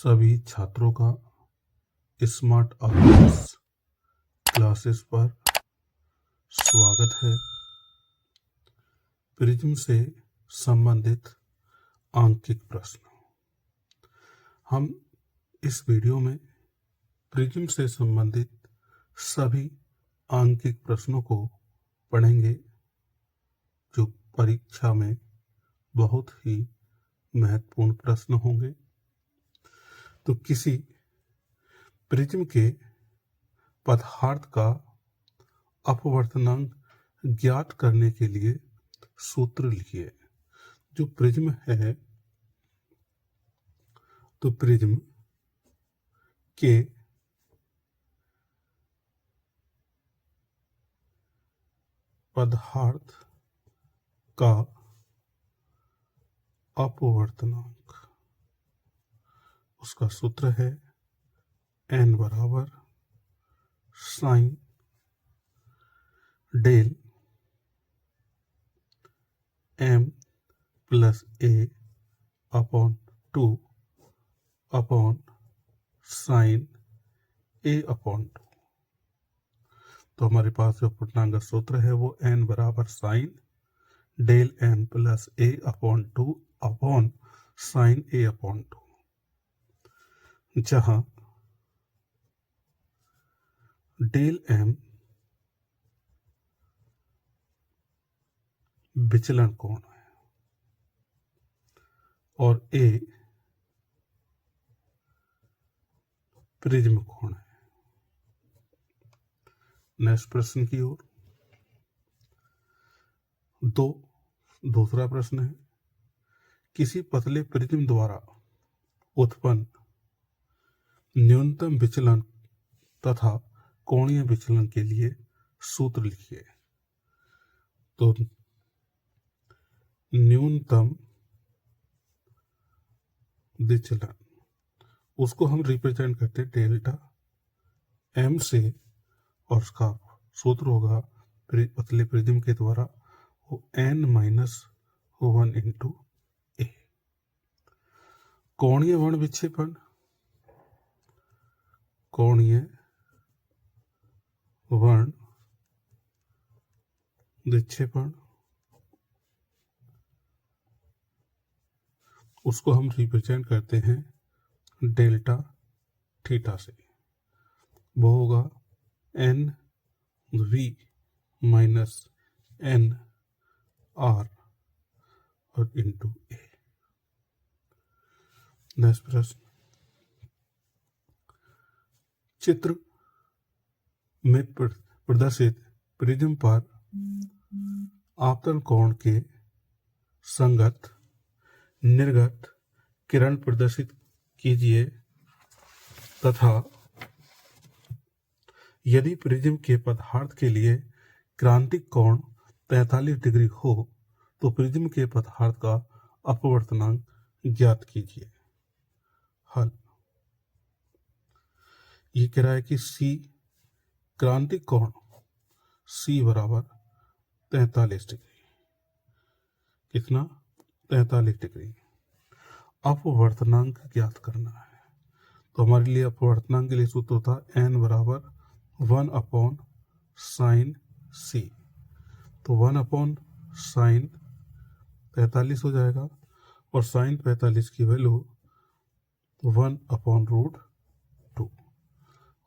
सभी छात्रों का स्मार्ट आवर्स क्लासेस पर स्वागत है। प्रिज्म से संबंधित आंकिक प्रश्न। हम इस वीडियो में प्रिज्म से संबंधित सभी आंकिक प्रश्नों को पढ़ेंगे जो परीक्षा में बहुत ही महत्वपूर्ण प्रश्न होंगे। तो किसी प्रिज्म के पदार्थ का अपवर्तनांक ज्ञात करने के लिए सूत्र लिखिए। जो प्रिज्म है तो प्रिज्म के पदार्थ का अपवर्तनांक, उसका सूत्र है n बराबर sine del m plus a upon 2 upon sine a upon 2। तो हमारे पास जो पूर्णांक सूत्र है वो n बराबर sine del m plus a upon 2 upon sine a upon 2, जहां डेल m विचलन कोण है और a प्रिज्म कोण है। नेक्स्ट प्रश्न की ओर। दूसरा प्रश्न है, किसी पतले प्रिज्म द्वारा उत्पन्न न्यूनतम विचलन तथा कोणीय विचलन के लिए सूत्र लिखिए। तो न्यूनतम विचलन, उसको हम रिप्रेजेंट करते हैं डेल्टा m से, और उसका सूत्र होगा पतले प्रिज्म के द्वारा वो n-1 इंटू a। कोणीय वर्ण विक्षेपण, कोणीय वर्ण विक्षेपण, उसको हम रिप्रेजेंट करते हैं डेल्टा थीटा से। वो होगा n-v माइनस n-r और इंटू a। नेक्स्ट प्रश्न, चित्र में प्रदर्शित प्रिज्म पर आपतन कोण के संगत निर्गत किरण प्रदर्शित कीजिए तथा यदि प्रिज्म के पदार्थ के लिए क्रांतिक कोण 43 डिग्री हो तो प्रिज्म के पदार्थ का अपवर्तनांक ज्ञात कीजिए। हल। ये कह रहा है कि C क्रांतिक कोण C बराबर 43 डिग्री। कितना? 43 डिग्री। अपवर्तनांक ज्ञात करना है। तो हमारे लिए अपवर्तनांक के लिए सूत्र था n बराबर 1 अपॉन साइन C। तो 1 अपॉन साइन 45 हो जाएगा और साइन 45 की वैल्यू 1 अपॉन रूट 2,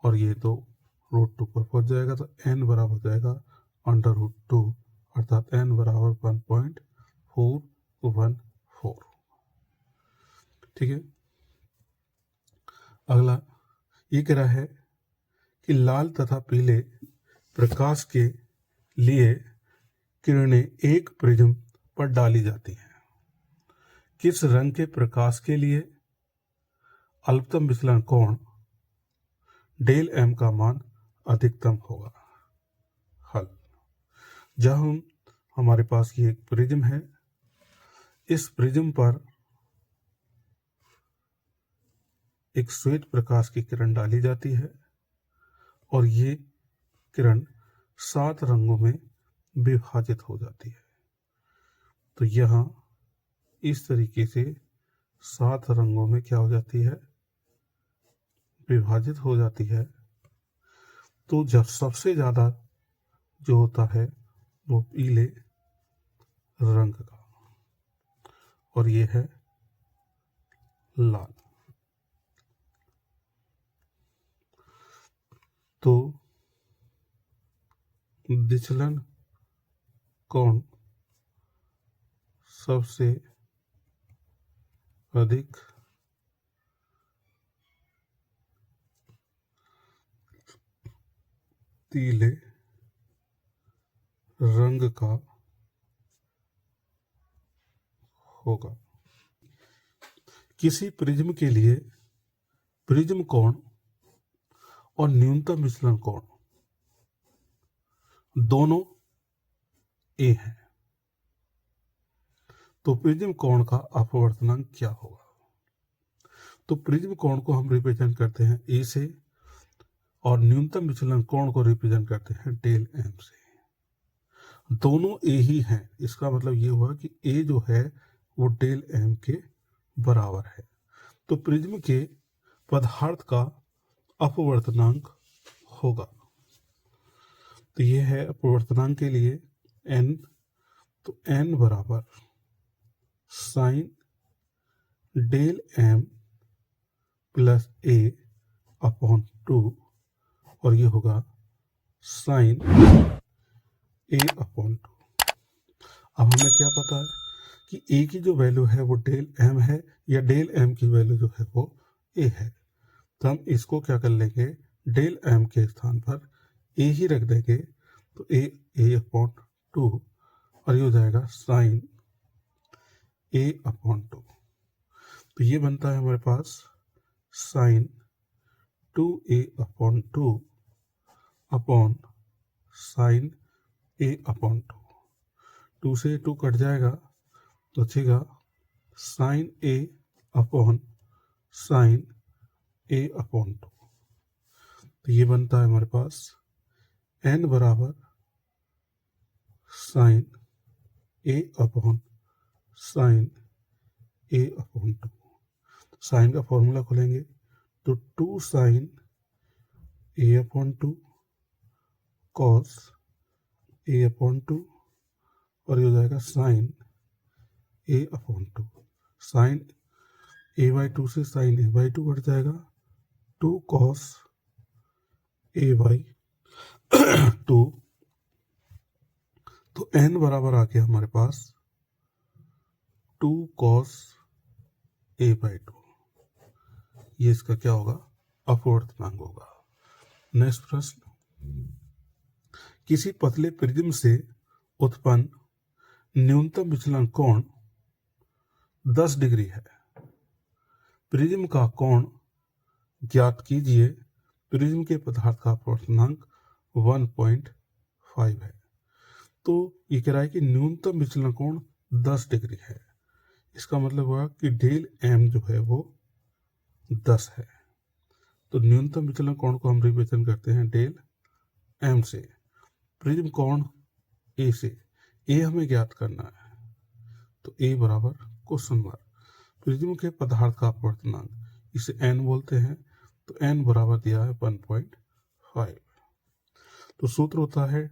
और ये तो रूट 2 पर पहुंच जाएगा। तो n बराबर हो जाएगा अंडर रूट 2, अर्थात n बराबर 1.414। ठीक है। अगला ये कह रहा है कि लाल तथा पीले प्रकाश के लिए किरणें एक प्रिज्म पर डाली जाती हैं। किस रंग के प्रकाश के लिए अल्पतम विचलन कोण डेल m का मान अधिकतम होगा। हल। जहां हमारे पास ये एक प्रिज्म है, इस प्रिज्म पर एक श्वेत प्रकाश की किरण डाली जाती है और ये किरण 7 रंगों में विभाजित हो जाती है। तो यहाँ इस तरीके से 7 रंगों में क्या हो जाती है, विभाजित हो जाती है तो जब सबसे ज्यादा जो होता है वो पीले रंग का, और ये है लाल। तो विचलन कोण सबसे अधिक पीले रंग का होगा। किसी प्रिज्म के लिए प्रिज्म कोण और न्यूनतम विचलन कोण दोनों ए है, तो प्रिज्म कोण का अपवर्तनांक क्या होगा? तो प्रिज्म कोण को हम रिप्रेजेंट करते हैं ए से, और न्यूनतम विचलन कोण को रिप्रेजेंट करते हैं डेल एम से। दोनों ए ही हैं, इसका मतलब ये हुआ कि ए जो है वो डेल एम के बराबर है। तो प्रिज्म के पदार्थ का अपवर्तनांक होगा, तो ये है अपवर्तनांक के लिए n, तो n बराबर साइन डेल एम प्लस ए अपॉन 2, और ये होगा साइन ए अपॉन 2। अब हमें क्या पता है कि ए की जो वैल्यू है वो डेल एम है, या डेल एम की वैल्यू जो है वो ए है, तो हम इसको क्या कर लेंगे, डेल एम के स्थान पर ए ही रख देंगे, तो ए अपॉन 2, और ये हो जाएगा साइन ए अपॉन 2। तो ये बनता है हमारे पास sine 2a upon 2 upon sine A upon 2। 2 से 2 कट जाएगा तो बचेगा sine A upon sine A upon 2। तो ये बनता है हमारे पास n बराबर sine A upon sine A upon 2। Sine का फॉर्मूला खोलेंगे तो 2 sine A upon 2 cos A upon 2, और ये हो जाएगा sine A upon 2। Sine A by 2 से साइन ए बाई 2 कट जाएगा, 2 कॉस ए बाई 2। तो n बराबर आ गया हमारे पास 2 कॉस ए बाई 2। ये इसका क्या होगा, अपवर्तनांक होगा। नेक्स्ट प्रश्न, किसी पतले प्रिज्म से उत्पन्न न्यूनतम विचलन कोण 10 डिग्री है। प्रिज्म का कोण ज्ञात कीजिए। प्रिज्म के पदार्थ का अपवर्तनांक 1.5 है। तो ये कह रहा है कि न्यूनतम विचलन कोण 10 डिग्री है, इसका मतलब हुआ कि डेल एम जो है वो 10 है। तो न्यूनतम विचलन कोण को हम रिप्रेजेंट करते हैं डेल एम से। प्रिज्म कोण ए से, ए हमें ज्ञात करना है, तो ए बराबर क्वेश्चन मार्क प्रिज्म के पदार्थ का अपवर्तनांक, इसे n बोलते हैं, तो n बराबर दिया है 1.5। तो सूत्र होता है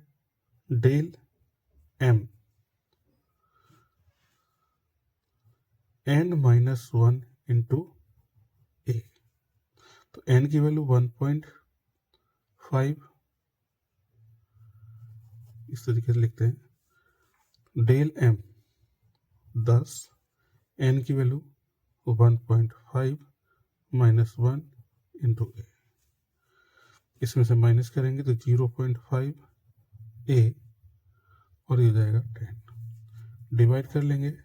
डेल m n-1 इंटू ए। तो n की वैल्यू 1.5 इस तरीके से लिखते हैं, डेल m 10, n की वैल्यू 1.5 माइनस 1 इंटू ए। इसमें से माइनस करेंगे तो 0.5 ए, और ये हो जाएगा 10। डिवाइड कर लेंगे,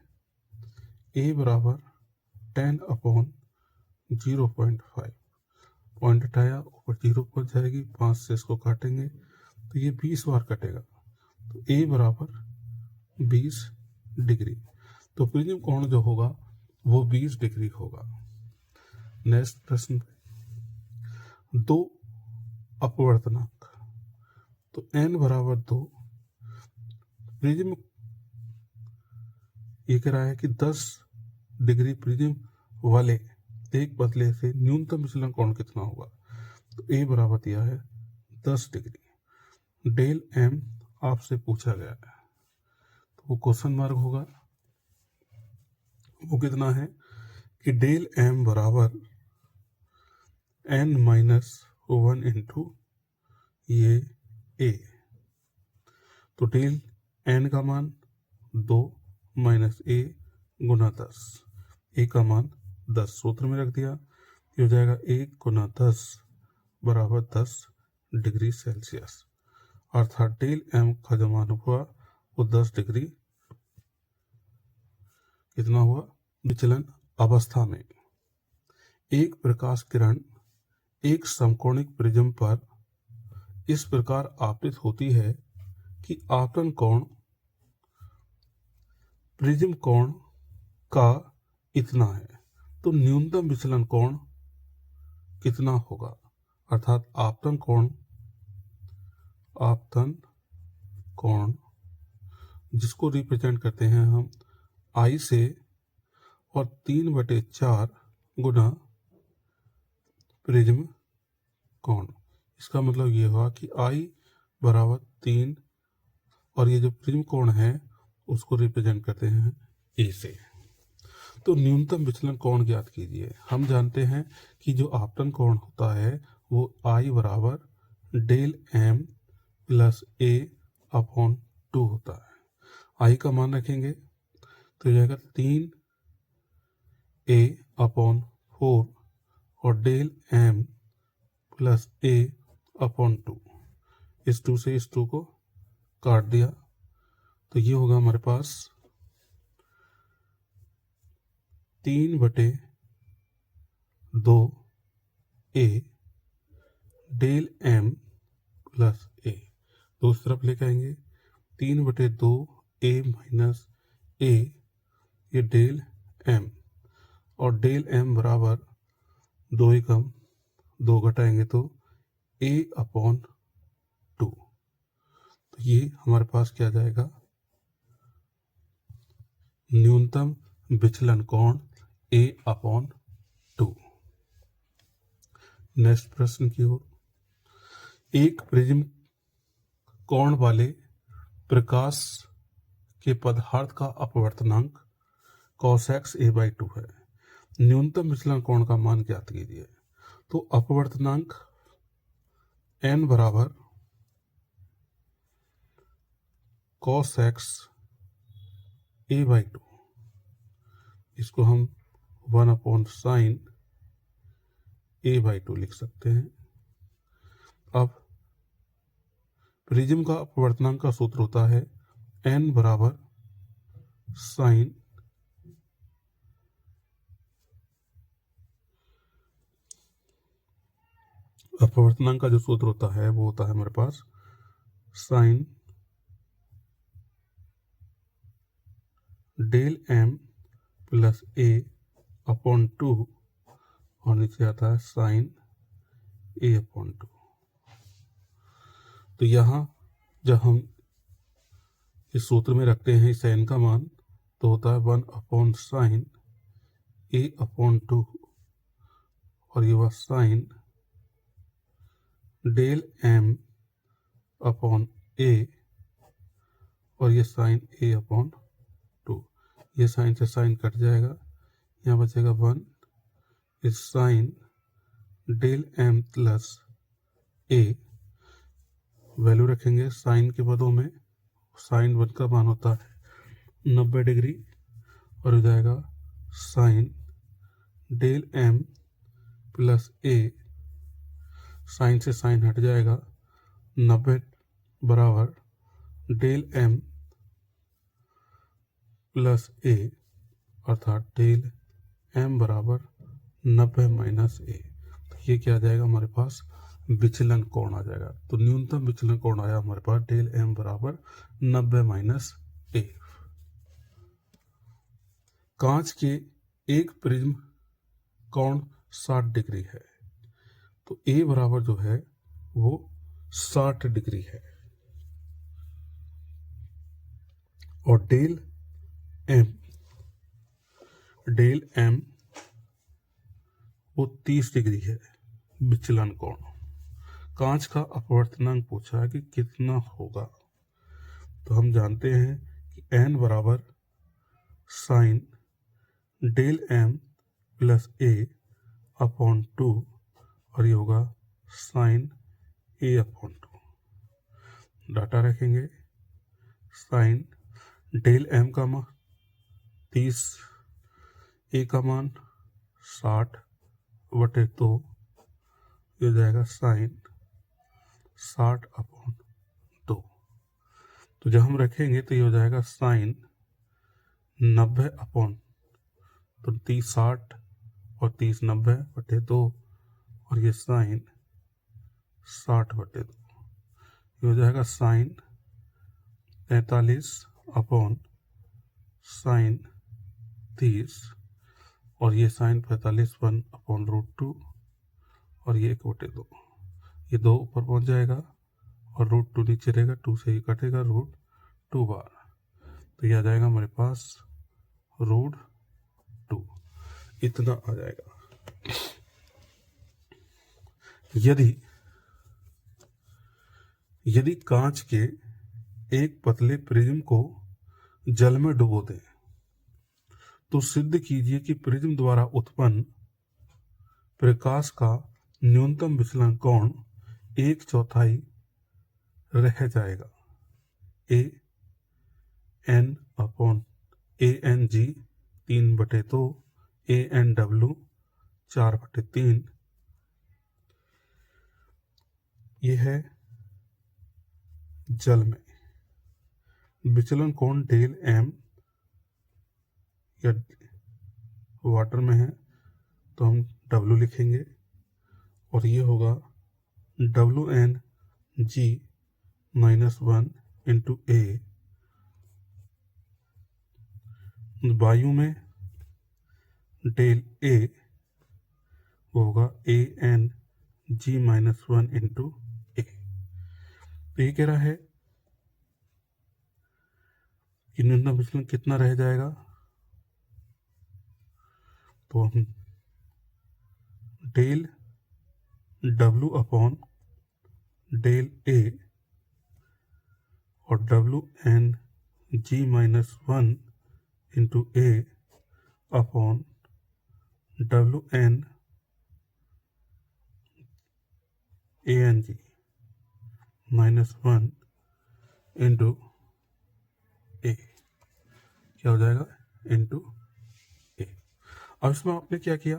ए बराबर 10 अपॉन 0.5, पॉइंट हटाया ऊपर 0 पहुंच जाएगी, 5 से इसको काटेंगे तो ये 20 बार कटेगा, तो ए बराबर 20 डिग्री। तो प्रिज्म कोण जो होगा वो 20 डिग्री होगा। नेक्स्ट प्रश्न, दो अपवर्तनांक, तो n बराबर 2। प्रिज्म ये कह रहा है कि 10 डिग्री प्रिज्म वाले एक पतले से न्यूनतम विचलन कोण कितना होगा। तो ए बराबर दिया है 10 डिग्री। डेल एम आपसे पूछा गया है तो वो क्वेश्चन मार्क होगा। वो कितना है कि डेल एम बराबर n-1 इंटू ये ए। तो डेल एन का मान 2 माइनस ए गुना 10, ए का मान 10 सूत्र में रख दिया। ये हो जाएगा 1 गुना 10 बराबर 10 डिग्री सेल्सियस। अर्थात डेल एम का जो मान हुआ वो 10 डिग्री कितना हुआ विचलन अवस्था में। एक प्रकाश किरण एक समकोणिक प्रिज्म पर इस प्रकार आपतित होती है कि आपतन कोण प्रिज्म कोण का इतना है, तो न्यूनतम विचलन कोण कितना होगा। अर्थात आपतन कोण जिसको रिप्रेजेंट करते हैं हम आई से और 3/4 गुना प्रिज्म कोण। इसका मतलब ये हुआ कि आई बराबर 3 और ये जो प्रिज्म कोण है उसको रिप्रेजेंट करते हैं ए से। तो न्यूनतम विचलन कोण ज्ञात कीजिए। हम जानते हैं कि जो आपतन कोण होता है वो आई बराबर डेल एम प्लस ए अपॉन 2 होता है। आई का मान रखेंगे तो जाएगा 3 ए अपॉन 4 और डेल एम प्लस ए अपॉन 2। इस 2 से इस 2 को काट दिया तो ये होगा हमारे पास 3/2 ए डेल एम प्लस ए। दूसरी तरफ लेके आएंगे 3/2 ए माइनस ए, ये डेल एम और डेल एम बराबर 2 एकम 2 घटाएंगे तो ए अपॉन 2। तो ये हमारे पास क्या जाएगा न्यूनतम विचलन कोण ए अपॉन 2। नेक्स्ट प्रश्न की ओर। एक प्रिज्म कोण वाले प्रकाश के पदार्थ का अपवर्तनांक cos x a/2 है। न्यूनतम विचलन कोण का मान ज्ञात कीजिए। तो अपवर्तनांक n बराबर cos x a/2, इसको हम 1/sin a/2 लिख सकते हैं। अब प्रिज्म का अपवर्तनांक का सूत्र होता है n बराबर साइन अपवर्तनांक का जो सूत्र होता है वो होता है हमारे पास साइन डेल एम प्लस ए अपॉन 2 और नीचे आता है साइन ए अपॉन 2। तो यहाँ जब हम इस सूत्र में रखते हैं इस n का मान तो होता है 1/sin a अपॉन 2 और ये वह साइन डेल एम अपॉन ए और ये साइन ए अपॉन 2। ये साइन से साइन कट जाएगा, यहाँ बचेगा 1 is sine del M plus A. Value रखेंगे साइन के पदों में। साइन 1 का मान होता है 90 डिग्री और हो जाएगा साइन डेल एम प्लस ए। साइन से साइन हट जाएगा, 90 बराबर डेल एम प्लस ए अर्थात डेल एम बराबर 90 माइनस ए। तो ये क्या आ जाएगा हमारे पास विचलन कोण आ जाएगा। तो न्यूनतम विचलन कोण आया हमारे पास डेल एम बराबर 90 माइनस ए। कांच के एक प्रिज्म कोण 60 डिग्री है, तो ए बराबर जो है वो 60 डिग्री है और डेल एम वो 30 डिग्री है विचलन कोण। कांच का अपवर्तनांक पूछा है कि कितना होगा, तो हम जानते हैं कि n बराबर sine del m plus a upon 2 और ये होगा साइन a अपॉन 2। डाटा रखेंगे, साइन डेल m का मान 30, a का मान 60/2, ये हो जाएगा साइन 60 अपॉन 2। तो जब हम रखेंगे तो ये हो जाएगा साइन 90 अपॉन, तो 30 60 और 30 90/2 और ये साइन 60/2, ये हो जाएगा साइन 43 अपॉन साइन 30 और ये साइन 45 1 अपॉन √2 और ये 1/2, ये 2 ऊपर पहुंच जाएगा और √2 नीचे रहेगा, 2 से ही कटेगा √2 बार, तो ये आ जाएगा हमारे पास √2, इतना आ जाएगा। यदि कांच के एक पतले प्रिज्म को जल में डुबो दें तो सिद्ध कीजिए कि प्रिज्म द्वारा उत्पन्न प्रकाश का न्यूनतम विचलन कोण 1/4 रह जाएगा। an upon an g 3/2, an w 4/3, ये है जल में। विचलन कोण डेल m या वाटर में है तो हम w लिखेंगे और ये होगा wn g -1 इंटू a। वायु में डेल a होगा an g -1 इंटू a। तो ये कह रहा है कि न्यूनतम विचलन कितना रह जाएगा, तो हम del w upon del a और wn g -1 into a upon wn an g -1 into a क्या हो जाएगा, इंटू a। अब इसमें आपने क्या किया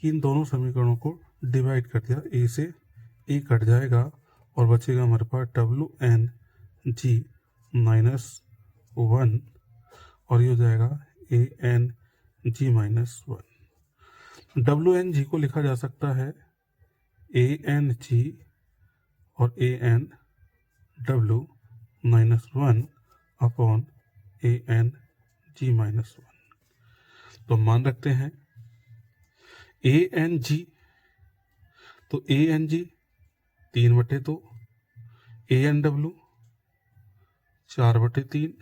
कि इन दोनों समीकरणों को डिवाइड कर दिया, a से a कट जाएगा और बचेगा हमारे पास wn g -1 और ये हो जाएगा an g -1। wn g को लिखा जा सकता है an g और an w -1 upon an g -1। तो मान रखते हैं an g, तो an g 3/2, an w 4/3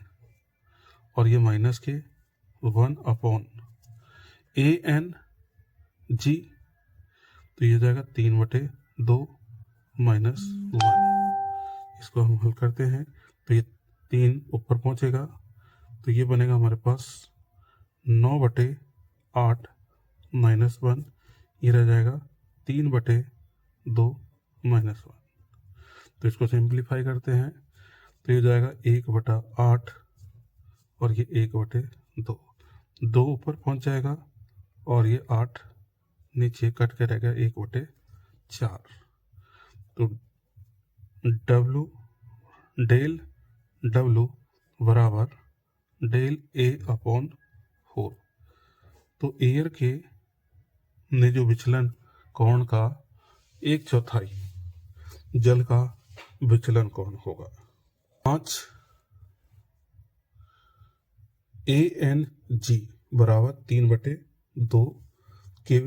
और ये माइनस के 1 अपॉन an g, तो ये हो जाएगा 3/2 -1। इसको हम हल करते हैं तो ये 3 ऊपर पहुंचेगा, तो ये बनेगा हमारे पास 9/8 -1, ये रह जाएगा 3/2 -1। तो इसको सिंप्लीफाई करते हैं तो ये हो जाएगा 1/8 और ये 1/2, 2 ऊपर पहुंच जाएगा और ये 8 नीचे कट के रहेगा 1/4। तो डेल w बराबर डेल a अपॉन 4। तो एयर के ने जो विचलन कोण का 1/4 जल का विचलन कोण होगा। 5 an g बराबर 3/2 के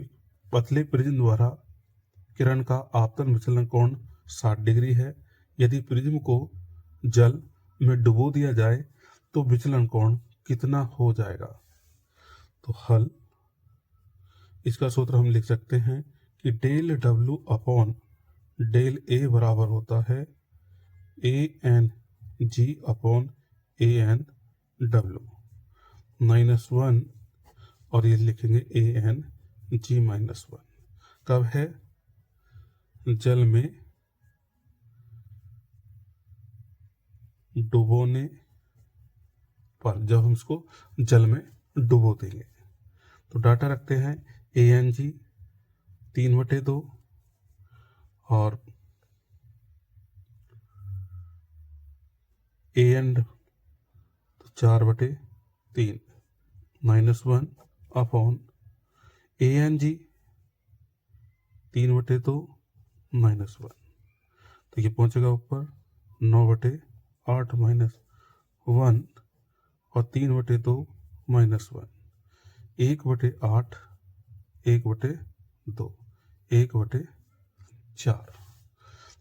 पतले प्रिज्म द्वारा किरण का आपतन विचलन कोण 60 डिग्री है। यदि प्रिज्म को जल में डुबो दिया जाए तो विचलन कोण कितना हो जाएगा। तो हल, इसका सूत्र हम लिख सकते हैं कि del w upon del A बराबर होता है A N G upon A N W -1, और ये लिखेंगे ए एन जी -1। कब है? जल में डुबोने पर, जब हम इसको जल में डुबो देंगे। तो डाटा रखते हैं ए एन जी 3/2 और A N 4/3 -1 upon A N G 3/2 -1, तो ये पहुंचेगा ऊपर 9/8 -1 और 3/2 -1, 1/8 1/2 1/4।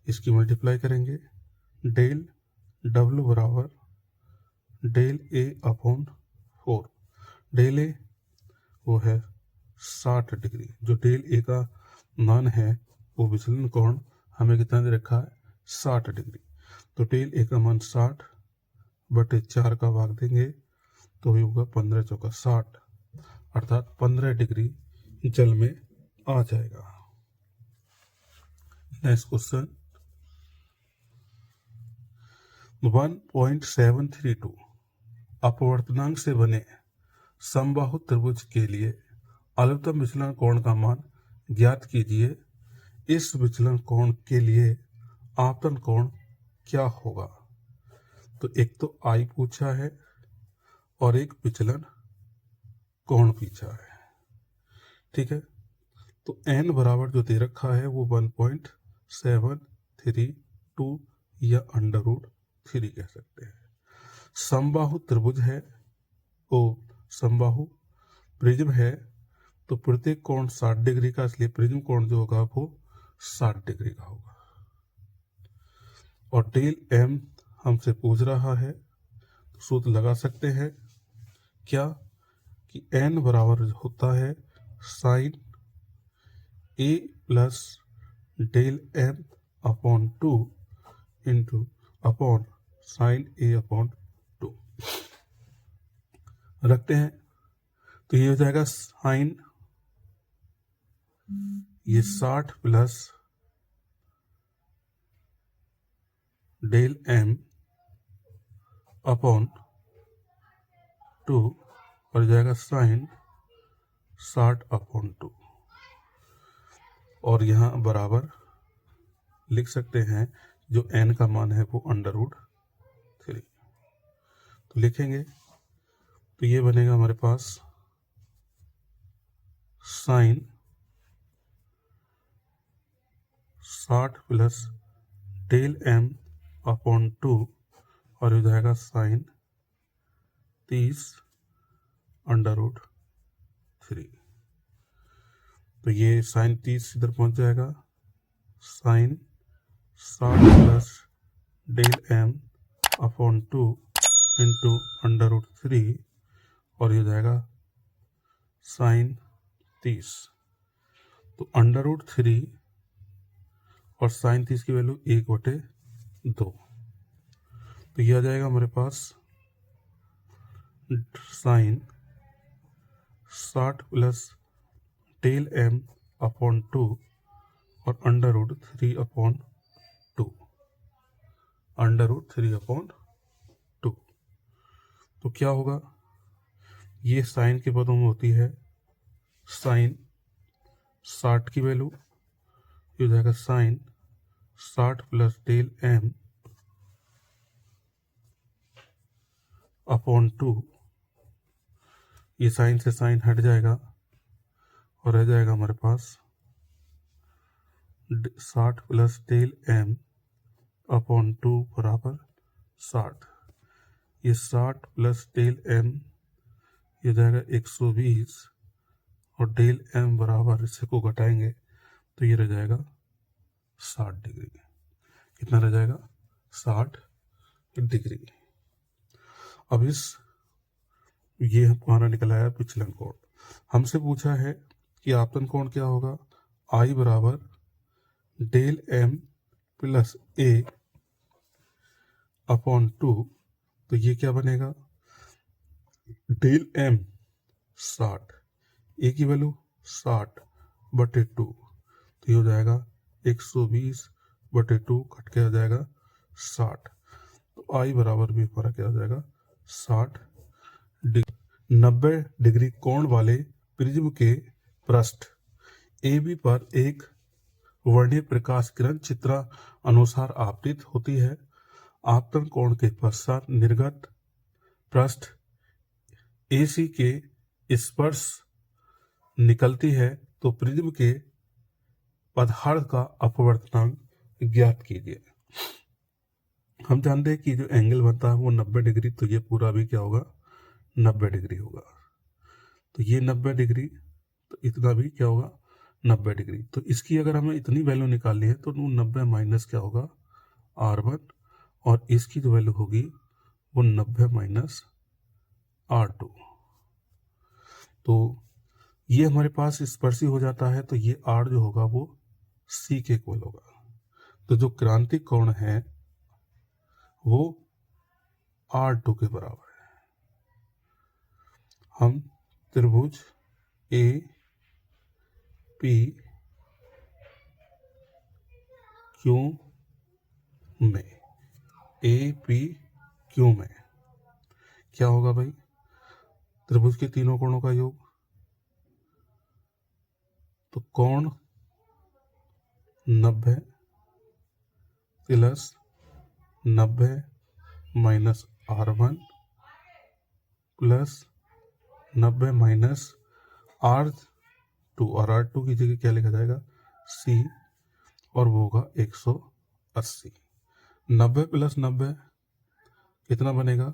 इसकी मल्टीप्लाई करेंगे। डेल डब्ल्यू बराबर del A upon 4। Del A वो है 60 डिग्री। जो डेल ए का मान है वो विचलन कोण हमें कितना दे रखा है? 60 डिग्री। तो डेल ए का मान 60/4 का भाग देंगे तो ये होगा 15 चौका 60, अर्थात 15 डिग्री जल में आ जाएगा। नेक्स्ट क्वेश्चन 1.732 अपवर्तनांक से बने समबाहु त्रिभुज के लिए अधिकतम विचलन कोण का मान ज्ञात कीजिए। इस विचलन कोण के लिए आपतन कोण क्या होगा? तो एक तो आई पूछा है और एक विचलन कोण पूछा है, ठीक है। तो n बराबर जो दे रखा है वो 1.732 या √3 कह सकते हैं। समबाहु त्रिभुज है, वो समबाहु प्रिज्म है, तो प्रत्येक कोण 60 डिग्री का, इसलिए प्रिज्म कोण जो होगा वो 60 डिग्री का होगा। और डेल एम हमसे पूछ रहा है तो सूत्र लगा सकते हैं क्या कि n बराबर होता है sine A plus del M upon 2 into upon sine A upon 2 रखते हैं। तो ये हो जाएगा साइन ये 60 प्लस डेल एम अपॉन 2 और जाएगा साइन 60 अपॉन 2, और यहाँ बराबर लिख सकते हैं जो n का मान है वो √3। तो लिखेंगे तो ये बनेगा हमारे पास sine 60 plus del M upon 2 और हो जाएगा साइन 30 √3। तो ये साइन 30 इधर पहुंच जाएगा, sine 60 plus del M upon 2 into √3 और ये हो जाएगा साइन 30। तो √3 और साइन 30 की वैल्यू 1/2, तो ये आ जाएगा हमारे पास sine 60 plus del M upon 2 और √3 अपॉन 2, √3 अपॉन 2। तो क्या होगा? ये साइन के पदों में होती है साइन 60 की वैल्यू, ये हो जाएगा sine 60 plus del M upon 2, ये साइन से साइन हट जाएगा और रह जाएगा हमारे पास 60 प्लस डेल एम अपॉन 2 बराबर 60। ये 60 प्लस डेल एम ये जाएगा 120 और डेल एम बराबर इससे को घटाएंगे तो ये रह जाएगा 60 डिग्री। कितना रह जाएगा? 60 डिग्री। अब ये हमारा निकल आया विचलन कोण। हमसे पूछा है कि आपतन कोण क्या होगा? आई बराबर डेल एम प्लस ए अपॉन 2, तो ये क्या बनेगा, डेल एम 60, ए की वैल्यू 60/2, तो ये हो जाएगा 120/2 कट के आ जाएगा 60, तो आई बराबर भी हमारा क्या हो जाएगा 60 डिग्री। 90 डिग्री कोण वाले प्रिज्म के पृष्ठ ए बी पर एक वर्णीय प्रकाश किरण चित्र अनुसार आपतित होती है। आपतन कोण के पश्चात निर्गत पृष्ठ AC के स्पर्श निकलती है, तो प्रिज्म के पदार्थ का अपवर्तनांक ज्ञात कीजिए। हम जानते हैं कि जो एंगल बनता है वो 90 डिग्री, तो ये पूरा भी क्या होगा 90 डिग्री होगा, तो ये 90 डिग्री, तो इतना भी क्या होगा 90 डिग्री। तो इसकी अगर हमें इतनी वैल्यू निकालनी है तो 90 माइनस क्या होगा R1, और इसकी जो वैल्यू होगी वो 90 माइनस R2, तो ये हमारे पास स्पर्शी हो जाता है, तो ये R जो होगा वो C के इक्वल होगा। तो जो क्रांतिक कोण है वो R2 के बराबर है। हम त्रिभुज ए पी क्यू में APQ में क्या होगा भाई, त्रिभुज के तीनों कोणों का योग, तो कोण 90 plus 90 minus R1 plus 90 minus R2, और R2 की जगह क्या लिखा जाएगा C, और वो होगा 180। 90 प्लस 90 कितना बनेगा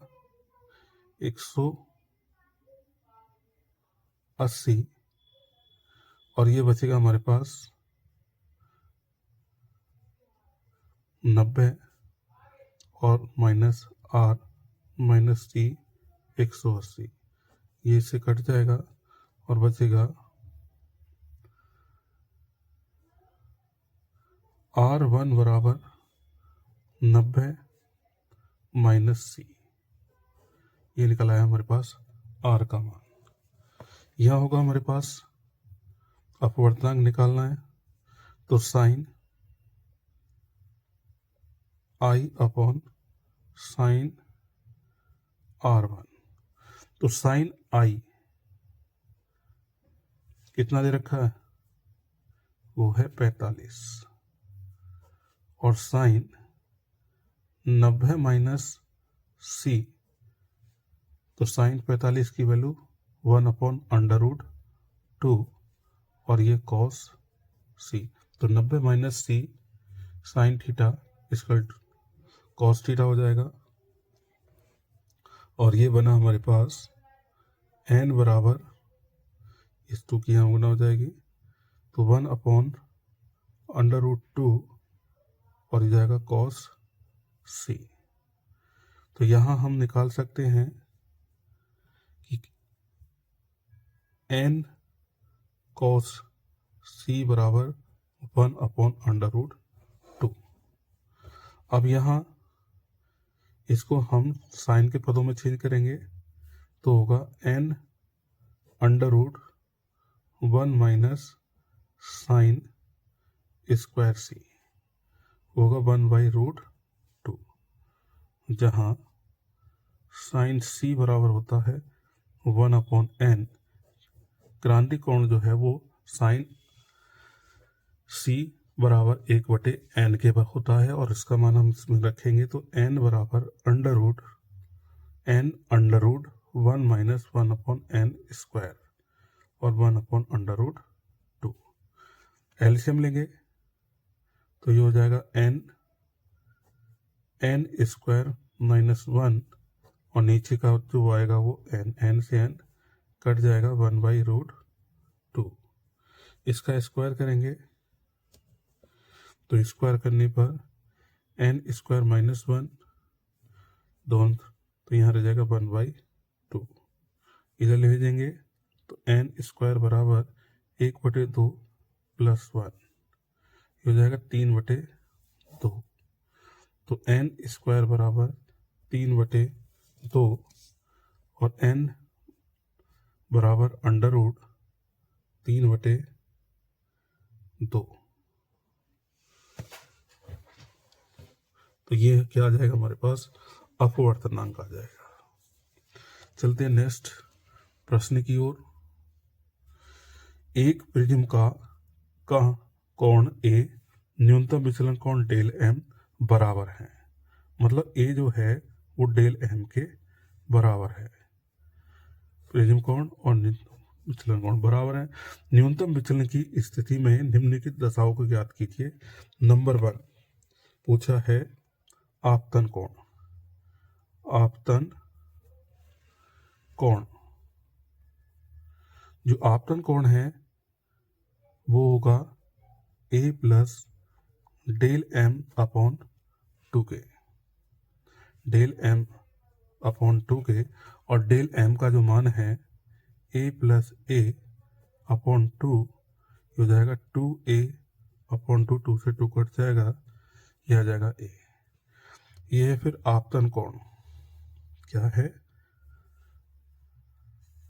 180, और ये बचेगा हमारे पास 90 और माइनस R माइनस C 180, ये इससे कट जाएगा और बचेगा R1 बराबर 90 माइनस C, ये निकल आया हमारे पास R का मान। यह होगा हमारे पास अपवर्तनांक निकालना है, तो sign I upon sign R1, तो साइन I कितना दे रखा है वो है 45, और साइन 90 माइनस C, तो साइन 45 की वैल्यू 1/√2, और ये कॉस C, तो 90 माइनस C साइन थीटा इसका कॉस थीटा हो जाएगा, और ये बना हमारे पास n बराबर इस 2 की यहाँ गुना हो जाएगी, तो 1/√2, और ये जाएगा कॉस C। तो यहाँ हम निकाल सकते हैं कि n कॉस C बराबर 1/√2। अब यहाँ इसको हम साइन के पदों में चेंज करेंगे, तो होगा n√1 minus sine square C, होगा 1/√2, जहाँ साइन C बराबर होता है 1/n। क्रांतिक कोण जो है वो साइन C बराबर 1/n के पर होता है, और इसका मान हम इसमें रखेंगे, तो n बराबर n√1 माइनस 1/n स्क्वायर, और 1/√2। एलसीएम लेंगे तो ये हो जाएगा n स्क्वायर माइनस 1, और नीचे का जो आएगा वो n से n कट जाएगा 1/√2। इसका स्क्वायर करेंगे तो स्क्वायर करने पर n स्क्वायर माइनस 1 दोनों, तो यहाँ रह जाएगा 1/2, इधर ले देंगे तो n स्क्वायर बराबर 1/2 प्लस 1, हो जाएगा 3/2। तो n स्क्वायर बराबर 3/2 और n बराबर अंडर रूट 3/2। तो ये क्या आ जाएगा हमारे पास, अपवर्तनांक आ जाएगा। चलते हैं नेक्स्ट प्रश्न की ओर। एक प्रिज्म का कोण ए न्यूनतम विचलन कोण डेल एम बराबर है। मतलब ए जो है वो डेल एम के बराबर है। प्रिज्म कोण और विचलन कोण बराबर है। न्यूनतम विचलन की स्थिति में निम्नलिखित दशाओं को ज्ञात कीजिए। नंबर 1 पूछा है आपतन कोण। आपतन कोण, जो आपतन कोण है वो होगा A plus del M upon 2k। Del M upon 2k और डेल एम का जो मान है ए प्लस ए अपॉन 2 हो जाएगा 2a अपॉन 2, 2 से 2 कट जाएगा, यह आ जाएगा ए। यह है फिर आपतन कोण। क्या है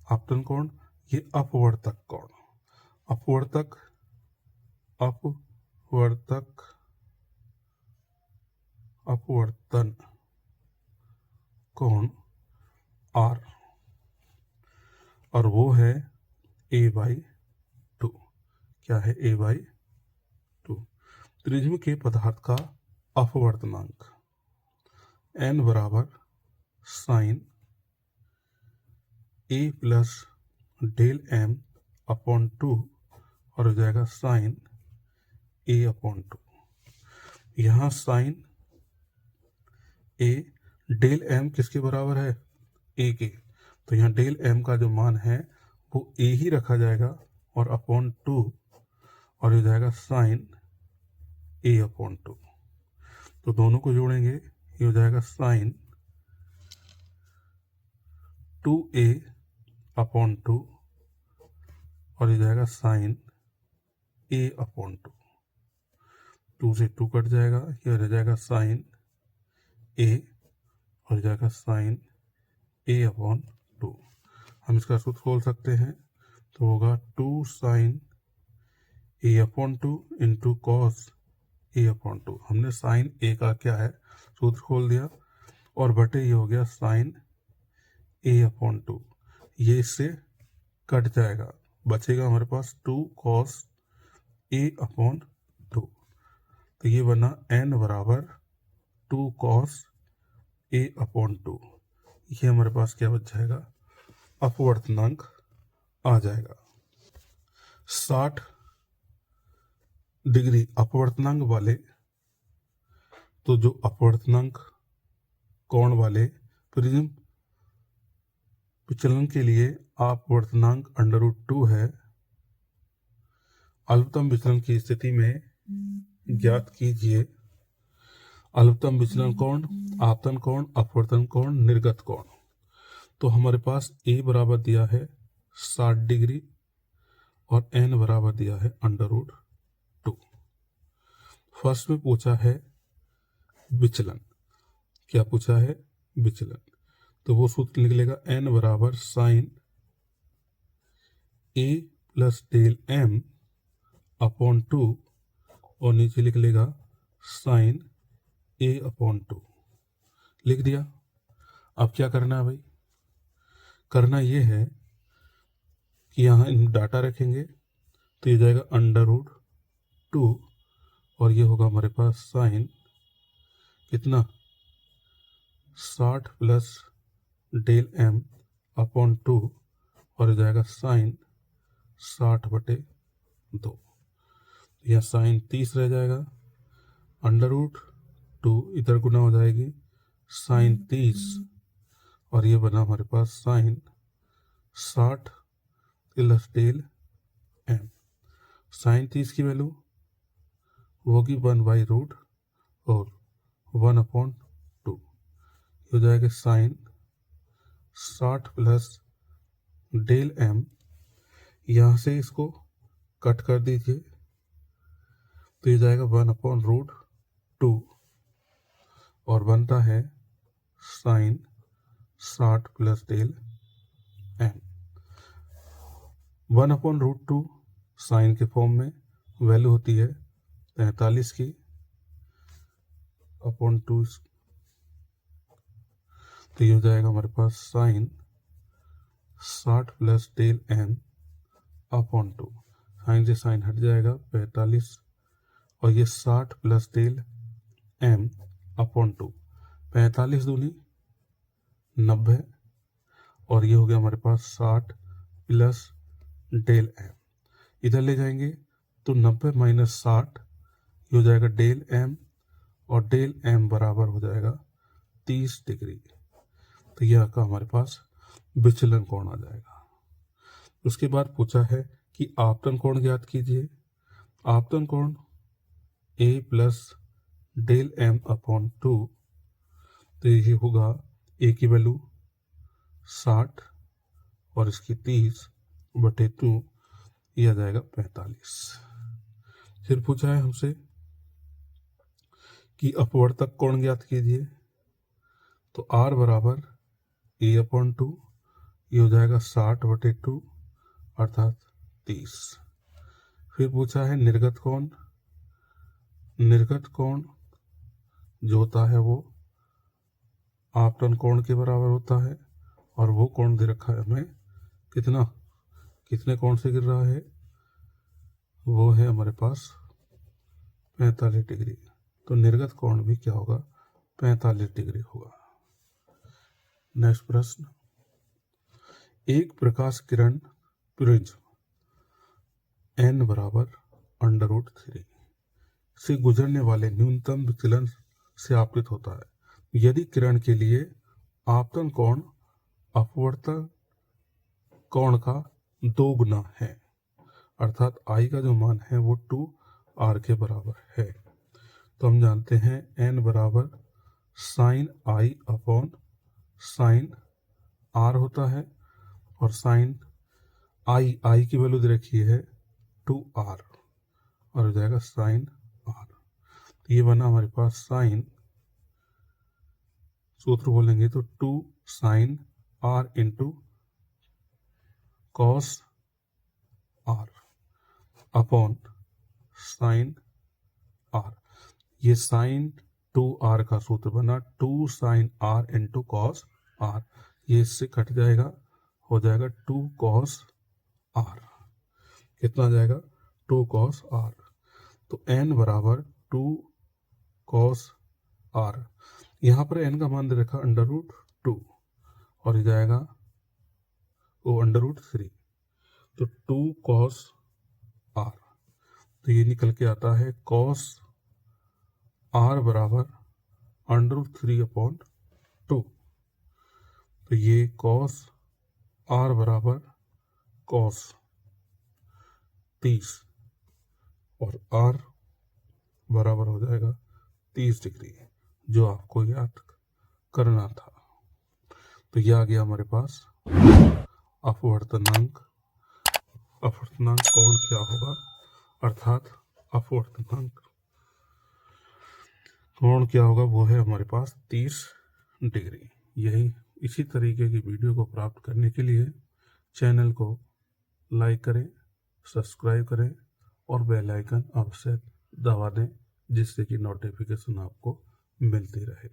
आपतन कोण? ये अपवर्तक कोण। अपवर्तक अपवर्तन कोण आर, और वो है a/2। क्या है a/2। प्रिज्म के पदार्थ का अपवर्तनांक n बराबर sine a plus del M upon 2 और हो जाएगा साइन a अपॉन 2। यहाँ साइन a डेल एम किसके बराबर है? a के। तो यहाँ डेल एम का जो मान है वो a ही रखा जाएगा और अपॉन 2 और हो जाएगा साइन a अपॉन 2। तो दोनों को जोड़ेंगे, ये हो जाएगा साइन 2a अपॉन 2 और हो जाएगा साइन a अपॉन 2। 2 से 2 कट जाएगा, ये रह जाएगा साइन a और हो जाएगा साइन a अपॉन 2। हम इसका सूत्र खोल सकते हैं, तो होगा 2 sine a upon 2 into cos a upon 2। हमने साइन a का क्या है सूत्र खोल दिया और बटे ये हो गया साइन a अपॉन 2। ये इससे कट जाएगा, बचेगा हमारे पास 2 कॉस a अपॉन 2। तो ये बना n बराबर 2 कॉस a अपॉन 2। ये हमारे पास क्या बच जाएगा, अपवर्तनांक आ जाएगा। 60 डिग्री अपवर्तनांक वाले, तो जो अपवर्तनांक कोण वाले प्रिज्म विचलन के लिए अपवर्तनांक √2 है। अल्पतम विचलन की स्थिति में ज्ञात कीजिए अल्पतम विचलन कोण, आपतन कोण, अपवर्तन कोण, निर्गत कोण। तो हमारे पास a बराबर दिया है 60 डिग्री और n बराबर दिया है √2। फर्स्ट में पूछा है विचलन। क्या पूछा है? विचलन। तो वो सूत्र लिख लेगा n बराबर sine a plus del m upon 2 और नीचे लिख लेगा साइन a अपॉन 2। लिख दिया। अब क्या करना है भाई? करना ये है कि यहाँ इन डाटा रखेंगे, तो ये जाएगा √2 और ये होगा हमारे पास साइन कितना 60 प्लस डेल m अपॉन 2 और हो जाएगा साइन 60/2। यह साइन 30 रह जाएगा, √2 इधर गुना हो जाएगी साइन 30 और ये बना हमारे पास sine 60 plus del m। Sine 30 की वैल्यू होगी 1/√ और 1/2 हो जाएगा साइन 60 प्लस डेल m। यहाँ से इसको कट कर दीजिए तो ये जाएगा 1/√2 और बनता है sine 60 plus del M. 1/√2 sine के फॉर्म में वैल्यू होती है 43 की अपॉन 2, तो ये हो जाएगा हमारे पास sine 60 plus del M upon 2। Sine से साइन हट जाएगा 45 और ये 60 प्लस डेल एम अपॉन 2। 45 दूनी 90 और ये हो गया हमारे पास 60 प्लस डेल एम। इधर ले जाएंगे तो 90 माइनस 60 ये हो जाएगा डेल एम और डेल एम बराबर हो जाएगा 30 डिग्री। तो यह का हमारे पास विचलन कोण आ जाएगा। उसके बाद पूछा है कि आपतन कोण ज्ञात कीजिए। आपतन कोण ए प्लस डेल एम अपॉन 2, तो ये होगा ए की वैल्यू 60 और इसकी 30/2, यह आ जाएगा 45। फिर पूछा है हमसे कि अपवर्तक कोण ज्ञात कीजिए। तो आर बराबर ए अपॉन 2, ये हो जाएगा 60/2 अर्थात 30। फिर पूछा है निर्गत कोण। निर्गत कोण जो होता है वो आपतन कोण के बराबर होता है और वो कोण दे रखा है हमें कितने कोण से गिर रहा है, वो है हमारे पास 45 डिग्री। तो निर्गत कोण भी क्या होगा, 45 डिग्री होगा। नेक्स्ट प्रश्न, एक प्रकाश किरण प्रिज्म n बराबर √3 से गुजरने वाले न्यूनतम विचलन से आपतित होता है यदि किरण के लिए आपतन कोण अपवर्तन कोण का 2 गुना है, अर्थात I का जो मान है वो 2r के बराबर है। तो हम जानते हैं n बराबर sine I upon sine r होता है और साइन I की वैल्यू दे रखी है 2r और हो जाएगा साइन r। तो ये बना हमारे पास साइन, सूत्र बोलेंगे तो 2 sine r into cos r upon sine r। ये साइन 2r का सूत्र बना 2 sine r into cos r। ये इससे कट जाएगा, हो जाएगा 2 कॉस r। कितना आ जाएगा, 2 कॉस r। तो n बराबर 2 कॉस r। यहाँ पर n का मान दे रखा √2 और ये जाएगा वो √3, तो 2 कॉस r। तो ये निकल के आता है कॉस r बराबर √3/2। तो ये कॉस r बराबर कॉस 30 और r बराबर हो जाएगा 30 डिग्री, जो आपको याद करना था। तो यह आ गया हमारे पास अपवर्तनांक। अपवर्तनांक कोण क्या होगा, अर्थात अपवर्तनांक कोण क्या होगा वो है हमारे पास 30 डिग्री। यही इसी तरीके की वीडियो को प्राप्त करने के लिए चैनल को लाइक करें, सब्सक्राइब करें और बेल आइकन अवश्य दबा दें, जिससे कि नोटिफिकेशन आपको मिलती रहे।